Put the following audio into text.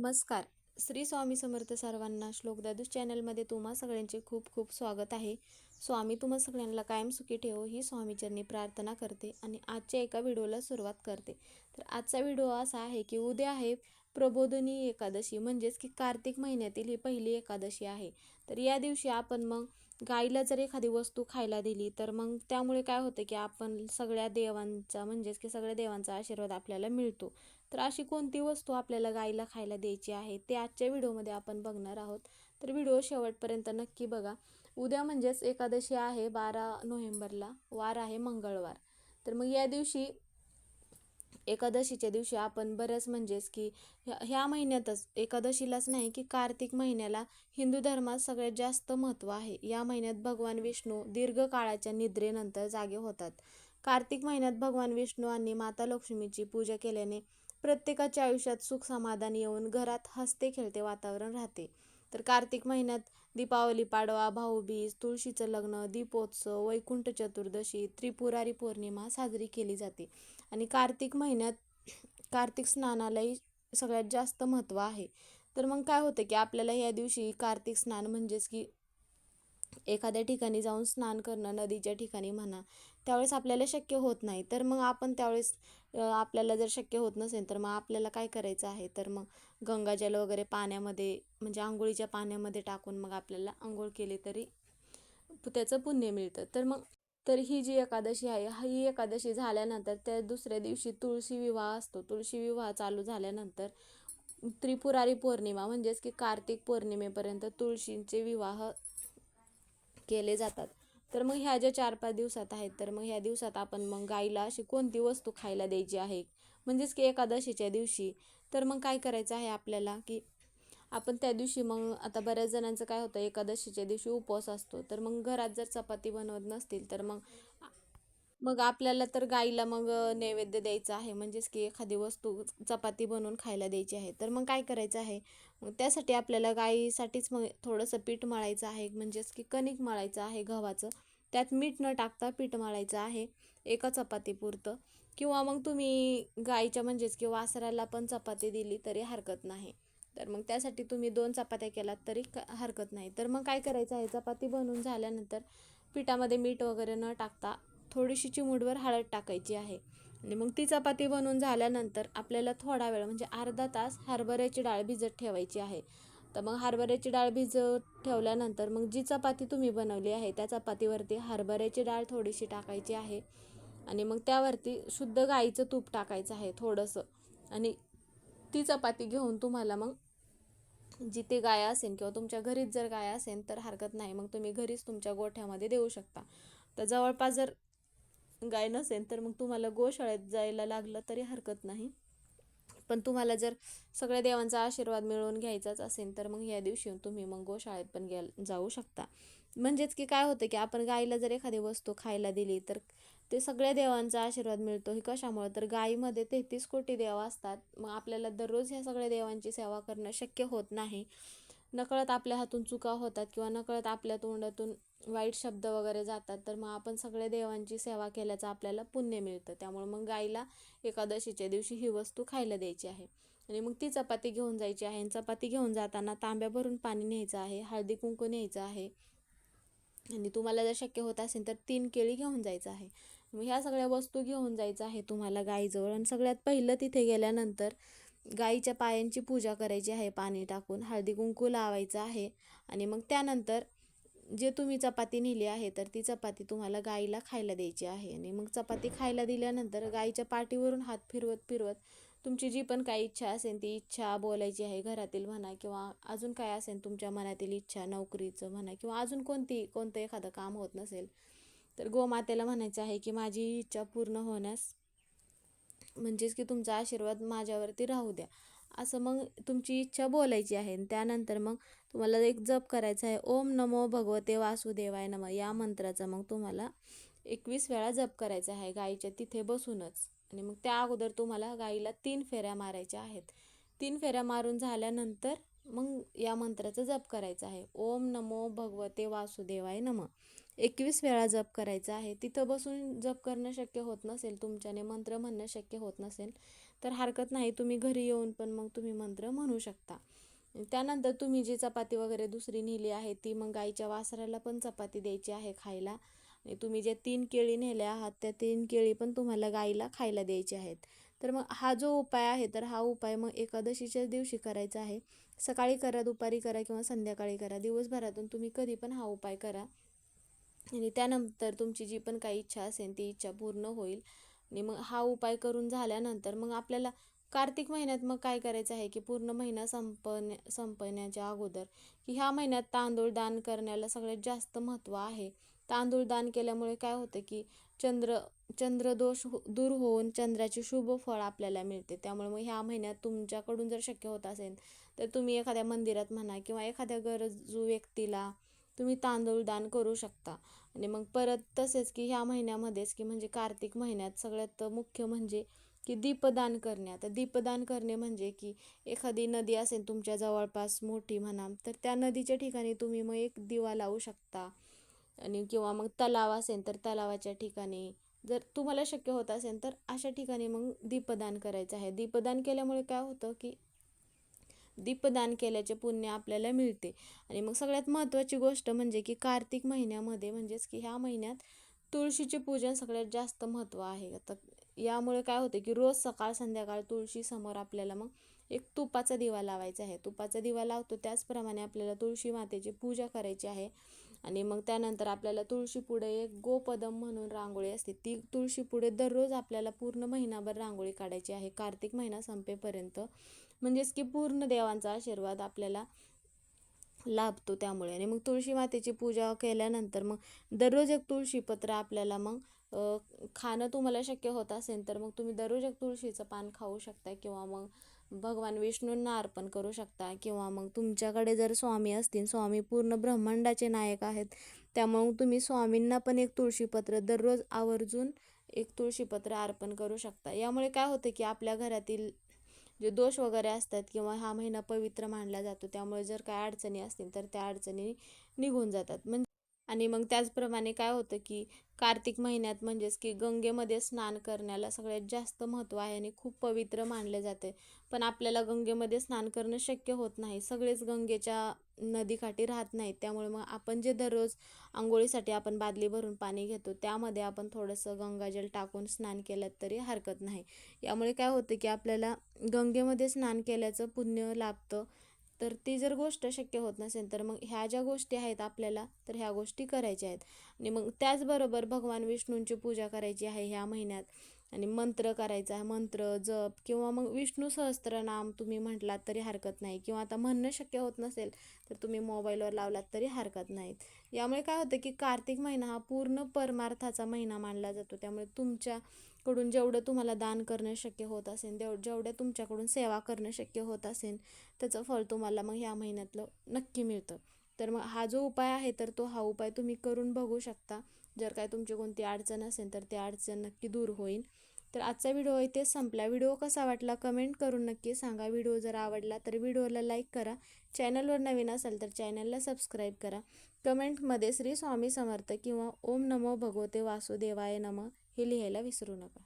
नमस्कार. श्री स्वामी समर्थ सर्वांना. श्लोकदादूस चॅनलमध्ये तुम्हा सगळ्यांचे खूप खूप स्वागत आहे. स्वामी तुम्हा सगळ्यांना कायम सुखी ठेवो ही स्वामीचरणी प्रार्थना करते आणि आजच्या एका व्हिडिओला सुरुवात करते. तर आजचा व्हिडिओ असा आहे की उद्या आहे प्रबोधिनी एकादशी, म्हणजेच की कार्तिक महिन्यातील ही पहिली एकादशी आहे. तर या दिवशी आपण मग गाईला जर एखादी वस्तू खायला दिली तर मग त्यामुळे काय होतं की आपण सगळ्या देवांचा म्हणजेच की सगळ्या देवांचा आशीर्वाद आपल्याला मिळतो. तर अशी कोणती वस्तू आपल्याला गाईला खायला द्यायची आहे ते आजच्या व्हिडिओमध्ये आपण बघणार आहोत. तर व्हिडिओ शेवटपर्यंत नक्की बघा. उद्या म्हणजेच एकादशी आहे 12 नोव्हेंबरला, वार आहे मंगळवार. तर मग या दिवशी एकादशीच्या दिवशी आपण बऱ्याच म्हणजेच की ह्या महिन्यातच एकादशीलाच नाही की कार्तिक महिन्याला हिंदू धर्मात सगळ्यात जास्त महत्त्व आहे. या महिन्यात भगवान विष्णू दीर्घ काळाच्या निद्रेनंतर जागे होतात. कार्तिक महिन्यात भगवान विष्णू आणि माता लक्ष्मीची पूजा केल्याने प्रत्येकाच्या आयुष्यात सुख समाधान येऊन घरात हसते खेळते वातावरण राहते. तर कार्तिक महिन्यात दीपावली, पाडवा, भाऊबीज, तुळशीचं लग्न, दीपोत्सव, वैकुंठ चतुर्दशी, त्रिपुरारी पौर्णिमा साजरी केली जाते. आणि कार्तिक महिन्यात कार्तिक स्नानालाही सगळ्यात जास्त महत्त्व आहे. तर मग काय होतं की आपल्याला या दिवशी कार्तिक स्नान म्हणजेच की एखाद्या ठिकाणी जाऊन स्नान करणं, नदीच्या ठिकाणी म्हणा, त्यावेळेस आपल्याला शक्य होत नाही. तर मग आपण त्यावेळेस आपल्याला जर शक्य होत नसेल तर मग आपल्याला काय करायचं आहे, तर मग गंगाजल वगैरे पाण्यामध्ये म्हणजे आंघोळीच्या पाण्यामध्ये टाकून मग आपल्याला आंघोळ केली तरी त्याचं पुण्य मिळतं. तर ही जी एकादशी आहे, ही एकादशी झाल्यानंतर त्या दुसऱ्या दिवशी तुळशी विवाह असतो. तुळशी विवाह चालू झाल्यानंतर त्रिपुरारी पौर्णिमा म्हणजेच की कार्तिक पौर्णिमेपर्यंत तुळशींचे विवाह केले जातात. तर मग ह्या ज्या 4-5 दिवसात आहेत, तर मग ह्या दिवसात आपण मग गाईला अशी कोणती वस्तू खायला द्यायची आहे म्हणजेच की एकादशीच्या दिवशी. तर मग काय करायचं आहे आपल्याला की आपण त्या दिवशी मग आता बऱ्याच जणांचं काय होतं, एकादशीच्या दिवशी उपवास असतो. तर मग घरात जर चपाती बनवत नसतील तर मग मग आपल्याला तर गाईला मग नैवेद्य द्यायचा आहे, म्हणजेच की एखादी वस्तू चपाती बनवून खायला द्यायची आहे. तर मग काय करायचं आहे, मग त्यासाठी आपल्याला गाईसाठीच मग थोडंसं पीठ मळायचं आहे, म्हणजेच की कणिक मळायचं आहे गव्हाचं. त्यात मीठ न टाकता पीठ मळायचं आहे एका चपातीपुरतं. किंवा मग तुम्ही गाईच्या म्हणजेच की वासराला पण चपाती दिली तरी हरकत नाही. तर मग त्यासाठी तुम्ही 2 चपात्या केलात तरी हरकत नाही. तर मग काय करायचं आहे, चपाती बनवून झाल्यानंतर पिठामध्ये मीठ वगैरे न टाकता थोडीशी चिमूटभर हळद टाकायची आहे. आणि मग ती चपाती बनवून झाल्यानंतर आपल्याला थोडा वेळ म्हणजे अर्धा तास हरभऱ्याची डाळ भिजत ठेवायची आहे. तर मग हरभऱ्याची डाळ भिजत ठेवल्यानंतर मग जी चपाती तुम्ही बनवली आहे त्या चपातीवरती हरभऱ्याची डाळ थोडीशी टाकायची आहे. आणि मग त्यावरती शुद्ध गाईचं तूप टाकायचं आहे थोडंसं. आणि ती चपाती घेऊन तुम्हाला मग जिथे गाय असेल किंवा तुमच्या घरीच जर गाय असेल तर हरकत नाही, मग तुम्ही घरीच तुमच्या गोठ्यामध्ये देऊ शकता. तर जवळपास जर गाय नसेल तर मग तुम्हाला गोशाळेत जायला लागलं तरी हरकत नाही. पण तुम्हाला जर सगळ्या देवांचा आशीर्वाद मिळवून घ्यायचाच असेल तर मग या दिवशी तुम्ही मग गोशाळेत पण जाऊ शकता. म्हणजेच की काय होतं की आपण गाईला जर एखादी वस्तू खायला दिली तर ते सगळ्या देवांचा आशीर्वाद मिळतो. हे कशामुळे, तर गाईमध्ये 33 कोटी देव असतात. मग आपल्याला दररोज ह्या सगळ्या देवांची सेवा करणं शक्य होत नाही. नकळत आपल्या हातून चुका होतात किंवा नकळत आपल्या तोंडातून वाईट शब्द वगैरे जातात. तर मग आपण सगळ्या देवांची सेवा केल्याचं आपल्याला पुण्य मिळतं. त्यामुळे मग गाईला एकादशीच्या दिवशी ही वस्तू खायला द्यायची आहे. आणि मग ती चपाती घेऊन जायची आहे. चपाती घेऊन जाताना तांब्या भरून पाणी न्यायचं आहे, हळदी कुंकू न्यायचं आहे. आणि तुम्हाला जर शक्य होत असेल तर 3 केळी घेऊन जायचं आहे. मग ह्या सगळ्या वस्तू घेऊन जायचं आहे तुम्हाला गाईजवळ. आणि सगळ्यात पहिलं तिथे गेल्यानंतर गाईच्या पायांची पूजा करायची आहे पाणी टाकून, हळदी कुंकू लावायचं आहे. आणि मग त्यानंतर जे तुम्ही चपाती नेली आहे तर ती चपाती तुम्हाला गाईला खायला द्यायची आहे. आणि मग चपाती खायला दिल्यानंतर गाईच्या पाठीवरून हात फिरवत फिरवत तुमची जी पण काही इच्छा असेल ती इच्छा बोलायची आहे, घरातील म्हणा किंवा अजून काय असेल तुमच्या मनातील इच्छा, नोकरीचं म्हणा किंवा अजून कोणतं एखादं काम होत नसेल तर गोमातेला म्हणायचं आहे की माझी इच्छा पूर्ण होण्यास म्हणजेच की तुमचा आशीर्वाद माझ्यावरती राहू द्या, असं मग तुमची इच्छा बोलायची आहे. आणि त्यानंतर मग तुम्हाला एक जप करायचा आहे, ओम नमो भगवते वासुदेवाय नमः. या मंत्राचा मग तुम्हाला 21 वेळा जप करायचा आहे गाईच्या तिथे बसूनच. आणि मग त्या अगोदर तुम्हाला गाईला 3 फेऱ्या मारायच्या आहेत. 3 फेऱ्या मारून झाल्यानंतर मग या मंत्राचा जप करायचा आहे, ओम नमो भगवते वासुदेवाय नमः. 21 वेळा जप करायचा आहे. तिथं बसून जप करणं शक्य होत नसेल, तुमच्याने मंत्र म्हणणं शक्य होत नसेल तर हरकत नाही, तुम्ही घरी येऊन पण मग तुम्ही मंत्र म्हणू शकता. त्यानंतर तुम्ही जी चपाती वगैरे दुसरी नेली आहे ती मग गाईच्या वासराला पण चपाती द्यायची आहे खायला. आणि तुम्ही जे 3 केळी नेल्या आहात त्या 3 केळी पण तुम्हाला गाईला खायला द्यायची आहेत. तर मग हा जो उपाय आहे तर हा उपाय मग एकादशीच्याच दिवशी करायचा आहे. सकाळी करा, दुपारी करा किंवा संध्याकाळी करा. दिवसभरातून तुम्ही कधी पण हा उपाय करा. आणि त्यानंतर तुमची जी पण काही इच्छा असेल ती इच्छा पूर्ण होईल. आणि मग हा उपाय करून झाल्यानंतर मग आपल्याला कार्तिक महिन्यात मग काय करायचं आहे की पूर्ण महिना संपण्याच्या अगोदर की ह्या महिन्यात तांदूळ दान करण्याला सगळ्यात जास्त महत्त्व आहे. तांदूळ दान केल्यामुळे काय होतं की चंद्र चंद्रदोष दूर होऊन चंद्राचे शुभ फळ आपल्याला मिळते. त्यामुळे मग ह्या महिन्यात तुमच्याकडून जर शक्य होत असेल तर तुम्ही एखाद्या मंदिरात म्हणा किंवा एखाद्या गरजू व्यक्तीला तुम्ही तांदूळ दान करू शकता. आणि मग परत तसेच की ह्या महिन्यामध्येच की म्हणजे कार्तिक महिन्यात सगळ्यात मुख्य म्हणजे की दीपदान करणे. आता दीपदान करणे म्हणजे की एखादी नदी असेल तुमच्या जवळपास मोठी म्हणा तर त्या नदीच्या ठिकाणी तुम्ही मग एक दिवा लावू शकता. आणि किंवा मग तलाव असेल तर तलावाच्या ठिकाणी जर तुम्हाला शक्य होत असेल तर अशा ठिकाणी मग दीपदान करायचं आहे. दीपदान केल्यामुळे काय होतं की दीपदान केल्याचे पुण्य आपल्याला मिळते. आणि मग सगळ्यात महत्त्वाची गोष्ट म्हणजे की कार्तिक महिन्यामध्ये म्हणजेच की ह्या महिन्यात तुळशीचे पूजन सगळ्यात जास्त महत्त्व आहे. आता यामुळे काय होते की रोज सकाळ संध्याकाळ तुळशी समोर आपल्याला मग एक तुपाचा दिवा लावायचा आहे. तुपाचा दिवा लावतो त्याचप्रमाणे आपल्याला तुळशी मातेची पूजा करायची आहे. आणि मग त्यानंतर आपल्याला तुळशी पुढे एक गोपदम म्हणून रांगोळी असते, ती तुळशी पुढे दररोज आपल्याला पूर्ण महिनाभर रांगोळी काढायची आहे कार्तिक महिना संपेपर्यंत. म्हणजेच की पूर्ण देवांचा आशीर्वाद आपल्याला लाभतो त्यामुळे. आणि मग तुळशी मातेची पूजा केल्यानंतर मग दररोज एक तुळशीपत्र आपल्याला मग खाणं तुम्हाला शक्य होत असेल तर मग तुम्ही दररोज एक तुळशीचं पान खाऊ शकता किंवा मग भगवान विष्णूंना अर्पण करू शकता. किंवा मग तुमच्याकडे जर स्वामी असतील, स्वामी पूर्ण ब्रह्मांडाचे नायक आहेत, त्यामुळे तुम्ही स्वामींना पण एक तुळशीपत्र दररोज आवर्जून एक तुळशीपत्र अर्पण करू शकता. यामुळे काय होतं की आपल्या घरातील जे दोष वगैरे असतात किंवा हा महिना पवित्र मानला जातो त्यामुळे जर काय अडचणी असतील तर त्या अडचणी निघून जातात. म्हणजे आणि मग त्याचप्रमाणे काय होतं की कार्तिक महिन्यात म्हणजेच की गंगेमध्ये स्नान करण्याला सगळ्यात जास्त महत्त्व आहे आणि खूप पवित्र मानले जाते. पण आपल्याला गंगेमध्ये स्नान करणं शक्य होत नाही, सगळेच गंगेच्या नदीकाठी राहत नाहीत. त्यामुळे मग आपण जे दररोज आंघोळीसाठी आपण बादली भरून पाणी घेतो त्यामध्ये आपण थोडंसं गंगाजल टाकून स्नान केलं तरी हरकत नाही. यामुळे काय होतं की आपल्याला गंगेमध्ये स्नान केल्याचं पुण्य लाभतं. तर ती जर गोष्ट शक्य होत नसेल तर मग ह्या ज्या गोष्टी आहेत आपल्याला तर ह्या गोष्टी करायच्या आहेत. आणि मग त्याचबरोबर भगवान विष्णूंची पूजा करायची आहे ह्या महिन्यात. आणि मंत्र करायचा आहे, मंत्र जप किंवा मग विष्णू सहस्त्रनाम तुम्ही म्हटलात तरी हरकत नाही. किंवा आता म्हणणं शक्य होत नसेल तर तुम्ही मोबाईलवर लावलात तरी हरकत नाहीत. यामुळे काय होतं की कार्तिक महिना हा पूर्ण परमार्थाचा महिना मानला जातो. त्यामुळे तुमच्याकडून जेवढं तुम्हाला दान करणं शक्य होत असेल, जेवढ्या तुमच्याकडून सेवा करणं शक्य होत असेल त्याचं फळ तुम्हाला मग ह्या महिन्यातलं नक्की मिळतं. तर मग हा जो उपाय आहे तर हा उपाय तुम्ही करून बघू शकता. जर काय तुमची कोणती अडचण असेल तर ती अडचण नक्की दूर होईल. तर आजचा व्हिडिओ इथेच संपला. व्हिडिओ कसा वाटला कमेंट करून नक्की सांगा. व्हिडिओ जर आवडला तर व्हिडिओला लाईक करा. चॅनलवर नवीन असाल तर चॅनलला सबस्क्राईब करा. कमेंटमध्ये श्री स्वामी समर्थ किंवा ओम नमो भगवते वासुदेवाय नमः हे लिहायला विसरू नका.